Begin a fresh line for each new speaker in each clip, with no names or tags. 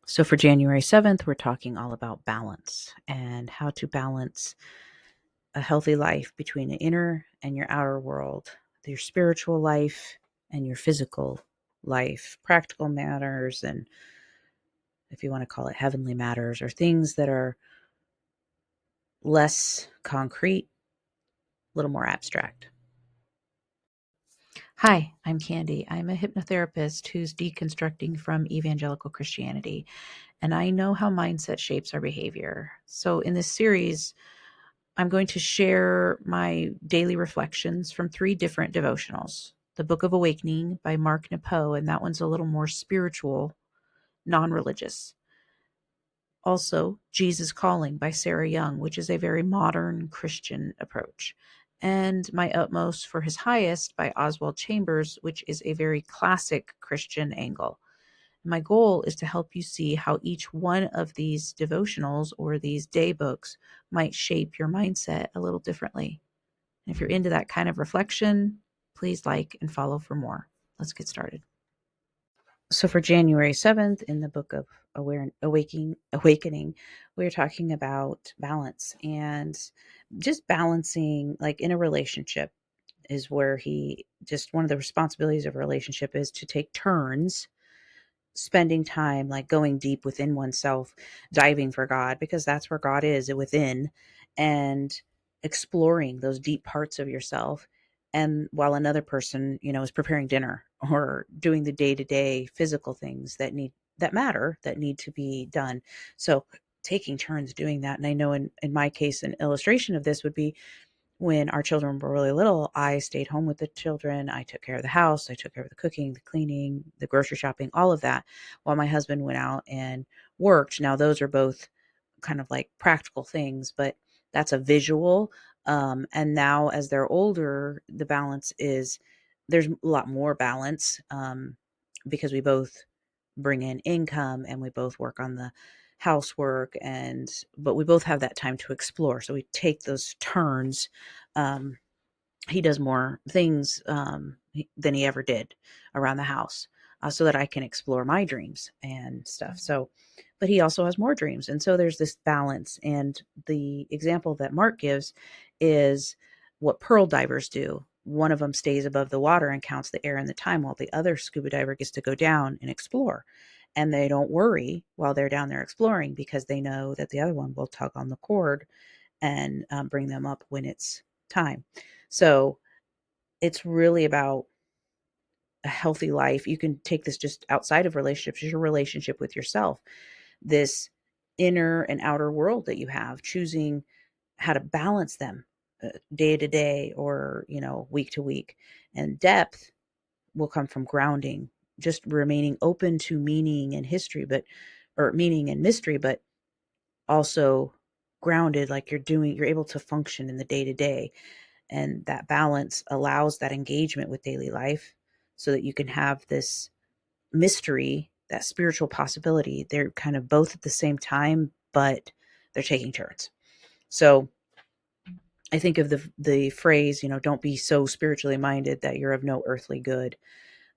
So for January 7th, we're talking all about balance and how to balance a healthy life between the inner and your outer world, your spiritual life and your physical life, practical matters, and if you want to call it heavenly matters, or things that are less concrete, a little more abstract. Hi, I'm Candy. I'm a hypnotherapist who's deconstructing from evangelical Christianity, and I know how mindset shapes our behavior. So in this series, I'm going to share my daily reflections from 3 different devotionals. The Book of Awakening by Mark Nepo, and that one's a little more spiritual, non-religious. Also, Jesus Calling by Sarah Young, which is a very modern Christian approach. And My Utmost for His Highest by Oswald Chambers, which is a very classic Christian angle. My goal is to help you see how each one of these devotionals or these day books might shape your mindset a little differently. And if you're into that kind of reflection, please like and follow for more. Let's get started. So for January 7th, in the book of Awakening, we're talking about balance and just balancing, like in a relationship is where one of the responsibilities of a relationship is to take turns spending time, like going deep within oneself, diving for God, because that's where God is within, and exploring those deep parts of yourself. And while another person, is preparing dinner or doing the day-to-day physical things that need to be done. So taking turns doing that. And I know in my case, an illustration of this would be when our children were really little, I stayed home with the children. I took care of the house. I took care of the cooking, the cleaning, the grocery shopping, all of that, while my husband went out and worked. Now, those are both kind of like practical things, but that's a visual. And now, as they're older, the balance is there's a lot more balance, because we both bring in income and we both work on the housework, but we both have that time to explore, so we take those turns. um, he does more things than he ever did around the house, so that I can explore my dreams and stuff. So, but he also has more dreams. And so there's this balance. And the example that Mark gives is what pearl divers do. One of them stays above the water and counts the air and the time, while the other scuba diver gets to go down and explore. And they don't worry while they're down there exploring, because they know that the other one will tug on the cord and bring them up when it's time. So it's really about a healthy life. You can take this just outside of relationships, your relationship with yourself, this inner and outer world that you have, choosing how to balance them day to day, or, week to week. And depth will come from grounding, just remaining open to meaning and history, or meaning and mystery, but also grounded, like you're able to function in the day to day. And that balance allows that engagement with daily life, so that you can have this mystery, that spiritual possibility. They're kind of both at the same time, but they're taking turns. So I think of the phrase, don't be so spiritually minded that you're of no earthly good.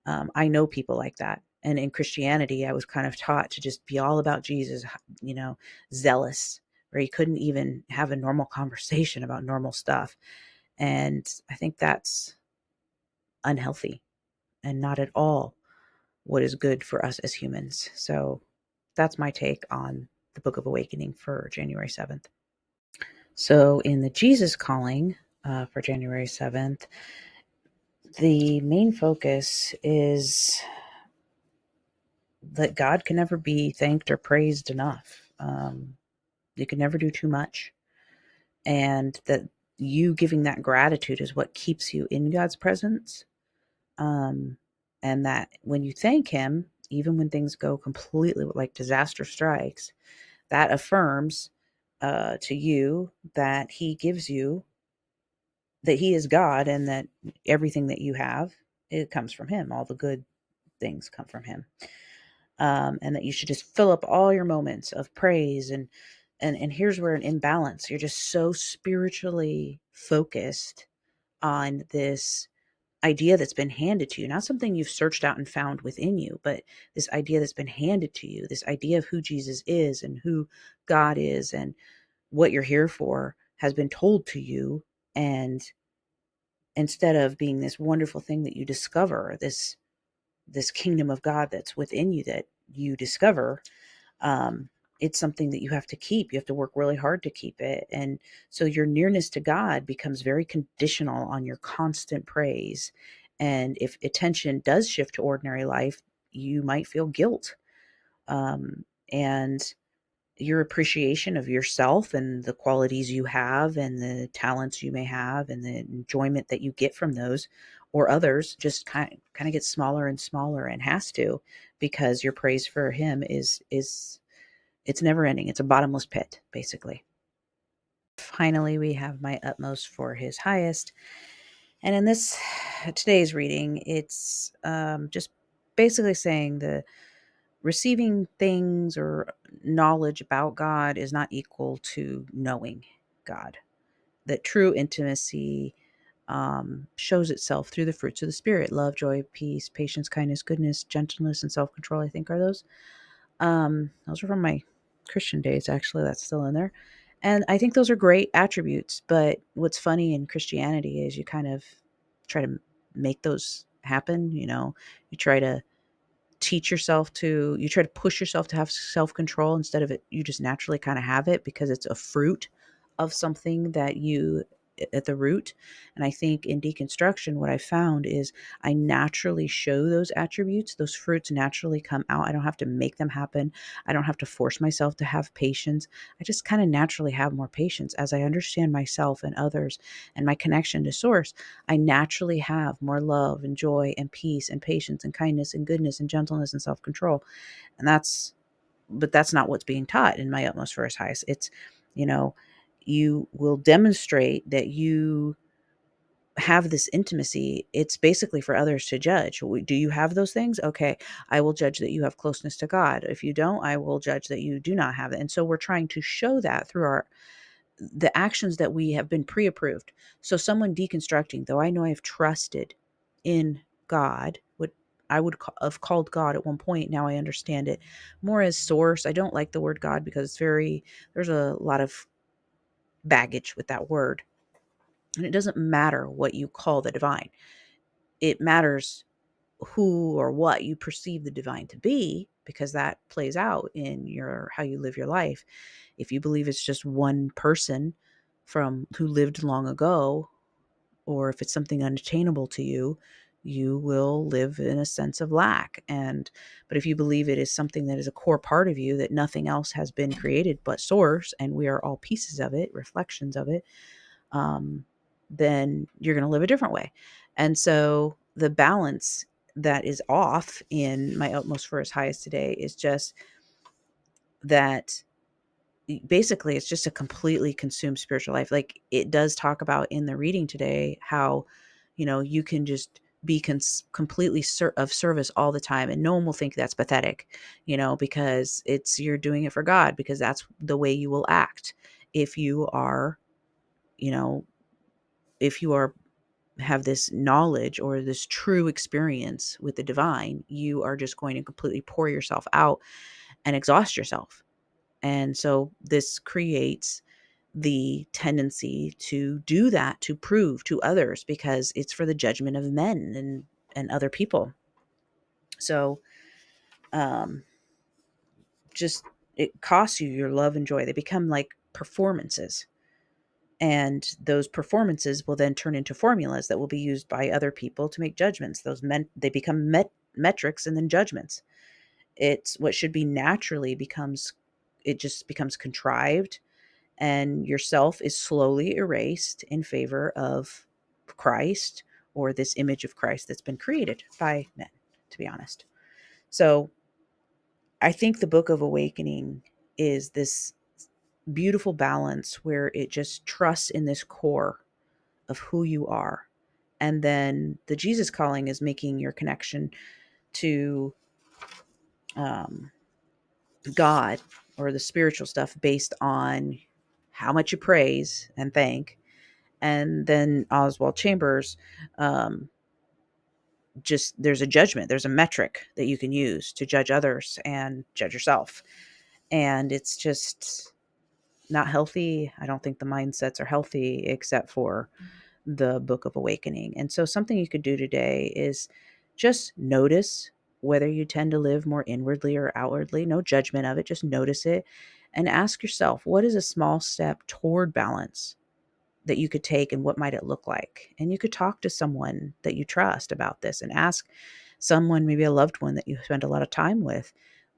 I know people like that. And in Christianity, I was kind of taught to just be all about Jesus, zealous, where you couldn't even have a normal conversation about normal stuff. And I think that's unhealthy and not at all what is good for us as humans. So that's my take on the Book of Awakening for January 7th. So in the Jesus Calling for January 7th, the main focus is that God can never be thanked or praised enough. You can never do too much. And that you giving that gratitude is what keeps you in God's presence. Um, and that when you thank Him, even when things go completely like disaster strikes, that affirms to you that He gives you, that He is God, and that everything that you have, it comes from Him. All the good things come from Him. And that you should just fill up all your moments of praise. And here's where an imbalance, you're just so spiritually focused on this idea that's been handed to you, not something you've searched out and found within you, but this idea that's been handed to you, this idea of who Jesus is and who God is and what you're here for has been told to you. And instead of being this wonderful thing that you discover, this kingdom of God that's within you that you discover, um, it's something that you have to keep. You have to work really hard to keep it. And so your nearness to God becomes very conditional on your constant praise. And if attention does shift to ordinary life, you might feel guilt. And your appreciation of yourself and the qualities you have and the talents you may have and the enjoyment that you get from those or others just kind of gets smaller and smaller, and has to, because your praise for him is it's never ending. It's a bottomless pit, basically. Finally, we have my utmost for his highest. And in this today's reading, it's just basically saying the receiving things or knowledge about God is not equal to knowing God. That true intimacy shows itself through the fruits of the Spirit: love, joy, peace, patience, kindness, goodness, gentleness, and self control. I think are those. Those are from my Christian days, actually. That's still in there. And I think those are great attributes. But what's funny in Christianity is you kind of try to make those happen. You try to you try to push yourself to have self-control instead of it you just naturally kind of have it, because it's a fruit of something that you at the root. And I think in deconstruction, what I found is I naturally show those attributes. Those fruits naturally come out. I don't have to make them happen. I don't have to force myself to have patience. I just kind of naturally have more patience as I understand myself and others and my connection to source. I naturally have more love and joy and peace and patience and kindness and goodness and gentleness and self-control. And that's not what's being taught in my utmost for his highest. It's, you know, you will demonstrate that you have this intimacy. It's basically for others to judge. Do you have those things? Okay, I will judge that you have closeness to God. If you don't, I will judge that you do not have it. And so we're trying to show that through the actions that we have been pre-approved. So someone deconstructing, though I know I've trusted in God, what I would have called God at one point, now I understand it more as source. I don't like the word God because there's a lot of baggage with that word. And it doesn't matter what you call the divine. It matters who or what you perceive the divine to be, because that plays out in your how you live your life. If you believe it's just one person from who lived long ago, or if it's something unattainable to you, you will live in a sense of lack. But if you believe it is something that is a core part of you, that nothing else has been created but source, and we are all pieces of it, reflections of it, um, then you're going to live a different way. And so the balance that is off in my utmost for his highest today is just that basically it's just a completely consumed spiritual life. Like it does talk about in the reading today how, you can just be completely of service all the time, and no one will think that's pathetic, because you're doing it for God, because that's the way you will act. If you are, you know, if you are have this knowledge or this true experience with the divine, you are just going to completely pour yourself out and exhaust yourself. And so this creates the tendency to do that, to prove to others, because it's for the judgment of men and other people. So um just it costs you your love and joy. They become like performances. And those performances will then turn into formulas that will be used by other people to make judgments. They become metrics and then judgments. It's what should be naturally it just becomes contrived, and yourself is slowly erased in favor of Christ, or this image of Christ that's been created by men, to be honest. So I think the Book of Awakening is this beautiful balance where it just trusts in this core of who you are. And then the Jesus calling is making your connection to um, God or the spiritual stuff based on how much you praise and thank. And then Oswald Chambers, um, just there's a judgment, there's a metric that you can use to judge others and judge yourself. And it's just not healthy. I don't think the mindsets are healthy except for the Book of Awakening. And so, something you could do today is just notice whether you tend to live more inwardly or outwardly. No judgment of it, just notice it and ask yourself, what is a small step toward balance that you could take, and what might it look like? And you could talk to someone that you trust about this and ask someone, maybe a loved one that you spend a lot of time with,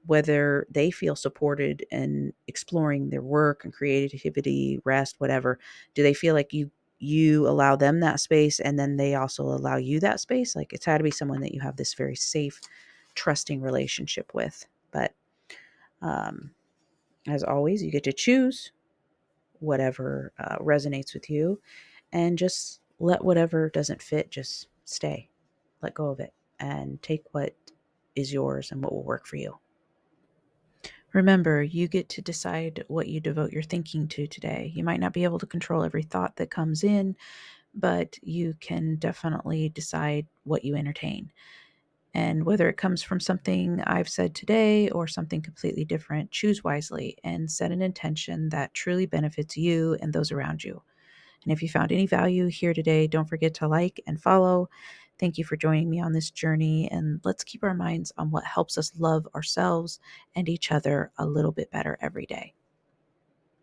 whether they feel supported in exploring their work and creativity, rest, whatever. Do they feel like you allow them that space, and then they also allow you that space? Like, it's had to be someone that you have this very safe, trusting relationship with. But um, as always, you get to choose whatever resonates with you, and just let whatever doesn't fit just stay. Let go of it and take what is yours and what will work for you. Remember, you get to decide what you devote your thinking to today. You might not be able to control every thought that comes in, but you can definitely decide what you entertain. And whether it comes from something I've said today or something completely different, choose wisely and set an intention that truly benefits you and those around you. And if you found any value here today, don't forget to like and follow. Thank you for joining me on this journey. And let's keep our minds on what helps us love ourselves and each other a little bit better every day.